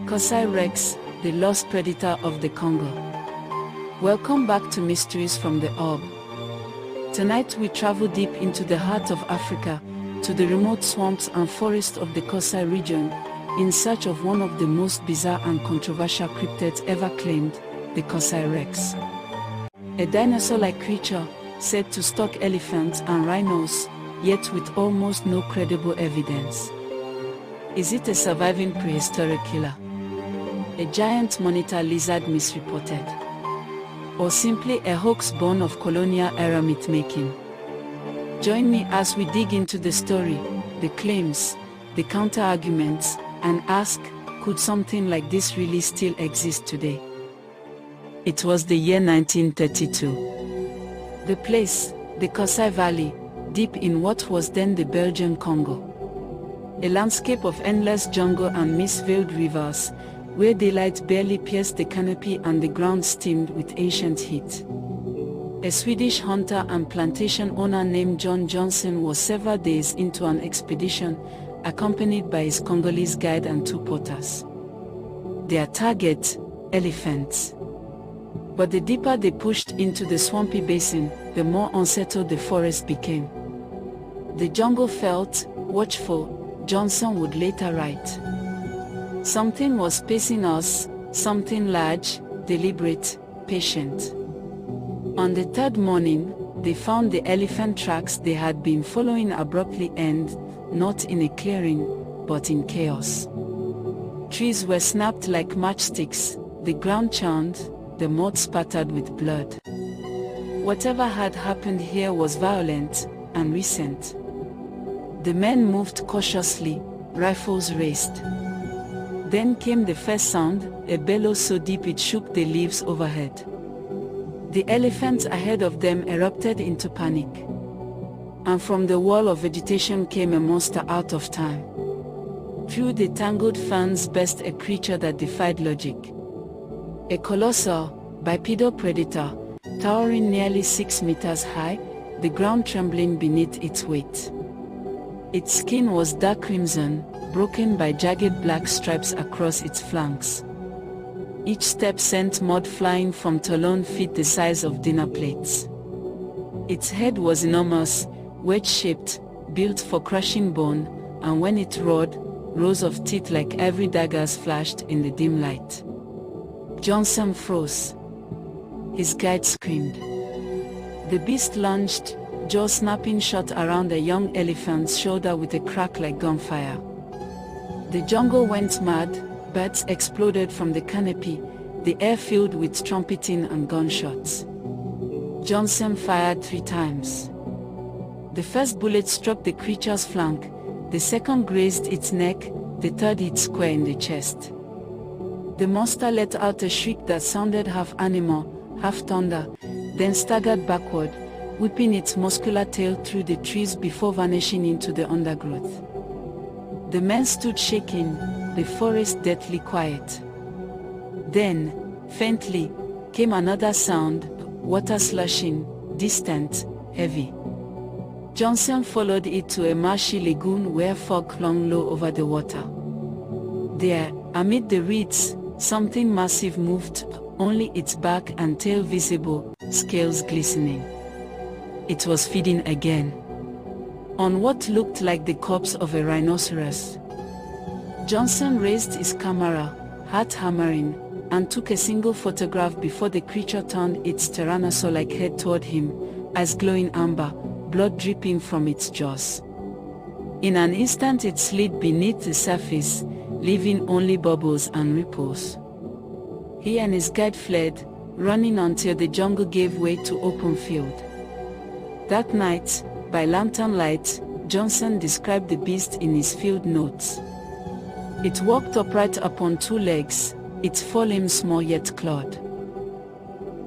Coxsackie rex, the lost predator of the Congo. Welcome back to Mysteries from the Orb. Tonight we travel deep into the heart of Africa, to the remote swamps and forests of the Coxsackie region, in search of one of the most bizarre and controversial cryptids ever claimed, the Coxsackie rex. A dinosaur-like creature, said to stalk elephants and rhinos, yet with almost no credible evidence. Is it a surviving prehistoric killer? A giant monitor lizard misreported? Or simply a hoax born of colonial-era myth-making? Join me as we dig into the story, the claims, the counter-arguments, and ask, could something like this really still exist today? It was the year 1932. The place, the Coxsackie Valley, deep in what was then the Belgian Congo. A landscape of endless jungle and mist-veiled rivers, where daylight barely pierced the canopy and the ground steamed with ancient heat. A Swedish hunter and plantation owner named John Johnson was several days into an expedition, accompanied by his Congolese guide and two porters. Their target, elephants. But the deeper they pushed into the swampy basin, the more unsettled the forest became. The jungle felt watchful, Johnson would later write. Something was pacing us, something large, deliberate, patient. On the third morning, they found the elephant tracks they had been following abruptly end, not in a clearing, but in chaos. Trees were snapped like matchsticks, the ground churned, the mud spattered with blood. Whatever had happened here was violent and recent. The men moved cautiously, rifles raised. Then came the first sound, a bellow so deep it shook the leaves overhead. The elephants ahead of them erupted into panic. And from the wall of vegetation came a monster out of time. Through the tangled ferns burst a creature that defied logic. A colossal, bipedal predator, towering nearly 6 meters high, the ground trembling beneath its weight. Its skin was dark crimson, broken by jagged black stripes across its flanks. Each step sent mud flying from talon feet the size of dinner plates. Its head was enormous, wedge-shaped, built for crushing bone, and when it roared, rows of teeth like ivory daggers flashed in the dim light. Johnson froze. His guide screamed. The beast lunged, jaw snapping shot around a young elephant's shoulder with a crack like gunfire. The jungle went mad, birds exploded from the canopy, the air filled with trumpeting and gunshots. Johnson fired 3 times. The first bullet struck the creature's flank, the second grazed its neck, the third hit square in the chest. The monster let out a shriek that sounded half animal, half thunder, then staggered backward, whipping its muscular tail through the trees before vanishing into the undergrowth. The men stood shaking, the forest deathly quiet. Then, faintly, came another sound, water slushing, distant, heavy. Johnson followed it to a marshy lagoon where fog clung low over the water. There, amid the reeds, something massive moved, only its back and tail visible, scales glistening. It was feeding again. On what looked like the corpse of a rhinoceros. Johnson raised his camera, heart hammering, and took a single photograph before the creature turned its tyrannosaur-like head toward him, eyes glowing amber, blood dripping from its jaws. In an instant it slid beneath the surface, leaving only bubbles and ripples. He and his guide fled, running until the jungle gave way to open field. That night, by lantern light, Johnson described the beast in his field notes. It walked upright upon 2 legs, its forelimbs small yet clawed.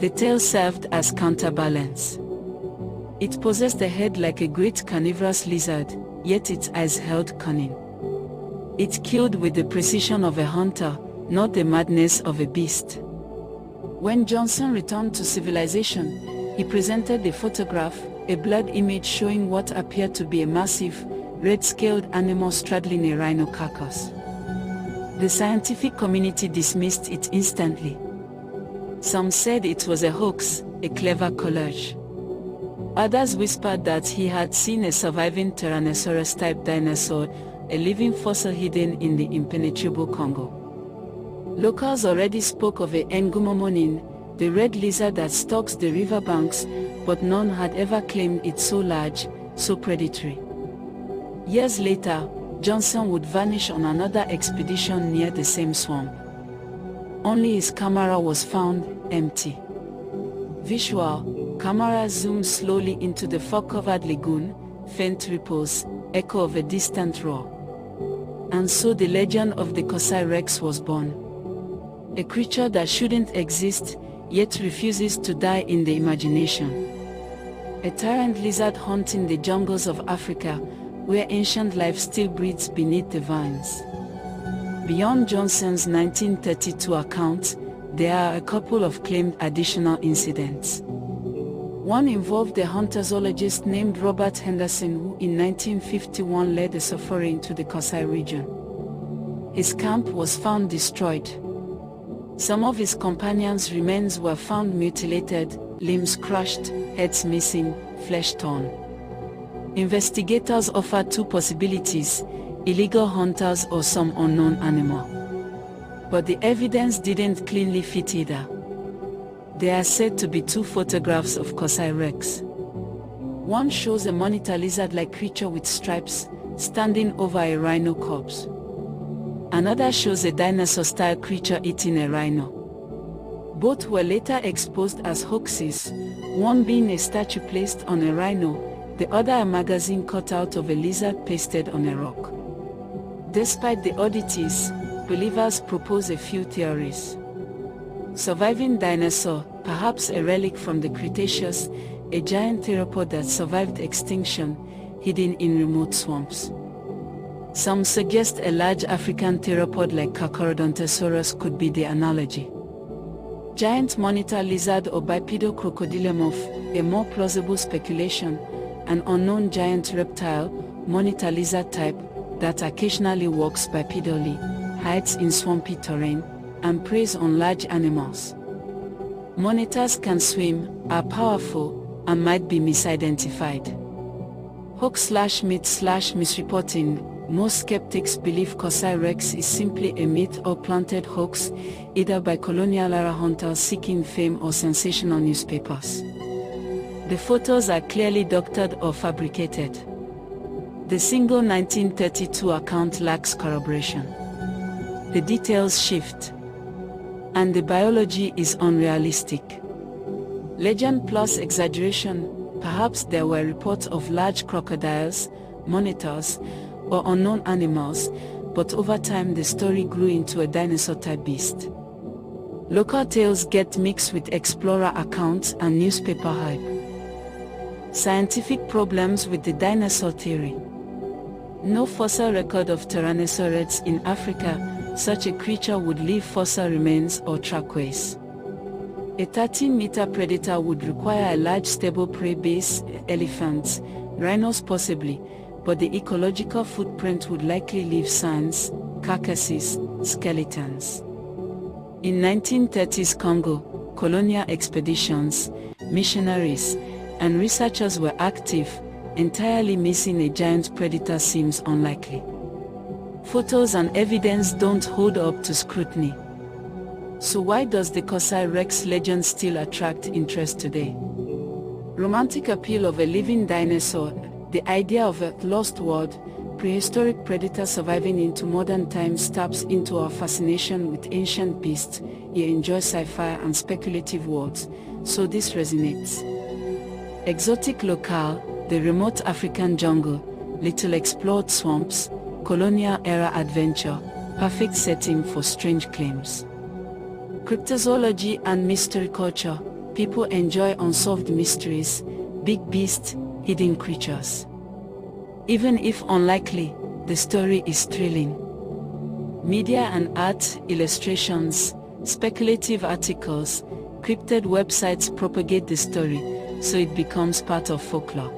The tail served as counterbalance. It possessed a head like a great carnivorous lizard, yet its eyes held cunning. It killed with the precision of a hunter, not the madness of a beast. When Johnson returned to civilization, he presented the photograph, a blurred image showing what appeared to be a massive, red-scaled animal straddling a rhino carcass. The scientific community dismissed it instantly. Some said it was a hoax, a clever collage. Others whispered that he had seen a surviving Tyrannosaurus-type dinosaur, a living fossil hidden in the impenetrable Congo. Locals already spoke of a Ngumomonin, the red lizard that stalks the riverbanks, but none had ever claimed it so large, so predatory. Years later, Johnson would vanish on another expedition near the same swamp. Only his camera was found empty. Visual camera zoomed slowly into the fog-covered lagoon, faint ripples, echo of a distant roar. And so the legend of the Kosai Rex was born. A creature that shouldn't exist, yet refuses to die in the imagination. A tyrant lizard haunting the jungles of Africa, where ancient life still breathes beneath the vines. Beyond Johnson's 1932 account, there are a couple of claimed additional incidents. One involved a hunter zoologist named Robert Henderson, who in 1951 led a safari into the Kosai region. His camp was found destroyed. Some of his companions' remains were found mutilated, limbs crushed, heads missing, flesh torn. Investigators offered two possibilities: illegal hunters or some unknown animal. But the evidence didn't cleanly fit either. There are said to be two photographs of Kosai Rex. One shows a monitor lizard-like creature with stripes, standing over a rhino corpse. Another shows a dinosaur-style creature eating a rhino. Both were later exposed as hoaxes, one being a statue placed on a rhino, the other a magazine cut out of a lizard pasted on a rock. Despite the oddities, believers propose a few theories. Surviving dinosaur, perhaps a relic from the Cretaceous, a giant theropod that survived extinction, hidden in remote swamps. Some suggest a large African theropod like Carcharodontosaurus could be the analogy. Giant monitor lizard or bipedal crocodilomorph, a more plausible speculation, an unknown giant reptile, monitor lizard type, that occasionally walks bipedally, hides in swampy terrain, and preys on large animals. Monitors can swim, are powerful, and might be misidentified. Hoax/myth/misreporting. Most skeptics believe Kosai Rex is simply a myth or planted hoax, either by colonial era hunters seeking fame or sensational newspapers. The photos are clearly doctored or fabricated. The single 1932 account lacks corroboration. The details shift. And the biology is unrealistic. Legend plus exaggeration. Perhaps there were reports of large crocodiles, monitors, or unknown animals, but over time the story grew into a dinosaur-type beast. Local tales get mixed with explorer accounts and newspaper hype. Scientific problems with the dinosaur theory. No fossil record of Tyrannosaurus in Africa. Such a creature would leave fossil remains or trackways. A 13-meter predator would require a large stable prey base, elephants, rhinos possibly, but the ecological footprint would likely leave signs, carcasses, skeletons. In 1930s Congo, colonial expeditions, missionaries, and researchers were active. Entirely missing a giant predator seems unlikely. Photos and evidence don't hold up to scrutiny. So why does the Kosai Rex legend still attract interest today? Romantic appeal of a living dinosaur, the idea of a lost world, prehistoric predator surviving into modern times taps into our fascination with ancient beasts. You enjoy sci-fi and speculative worlds, so this resonates. Exotic locale, the remote African jungle, little explored swamps, colonial era adventure, perfect setting for strange claims. Cryptozoology and mystery culture, people enjoy unsolved mysteries, big beasts, hidden creatures. Even if unlikely, the story is thrilling. Media and art, illustrations, speculative articles, cryptid websites propagate the story, so it becomes part of folklore.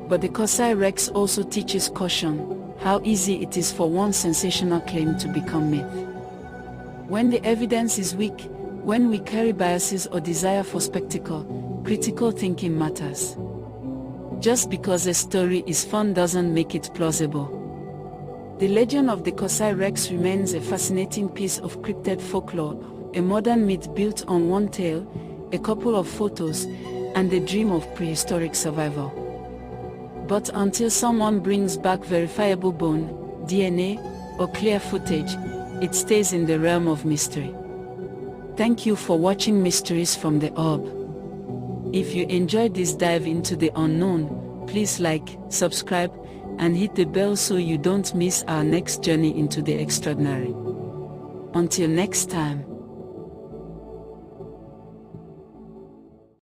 But the Kosai Rex also teaches caution. how easy it is for one sensational claim to become myth. When the evidence is weak, when we carry biases or desire for spectacle, critical thinking matters. Just because a story is fun doesn't make it plausible. The legend of the Kosai Rex remains a fascinating piece of cryptid folklore, a modern myth built on one tale, a couple of photos, and the dream of prehistoric survival. But until someone brings back verifiable bone, DNA, or clear footage, it stays in the realm of mystery. Thank you for watching Mysteries from the Orb. If you enjoyed this dive into the unknown, please like, subscribe, and hit the bell so you don't miss our next journey into the extraordinary. Until next time.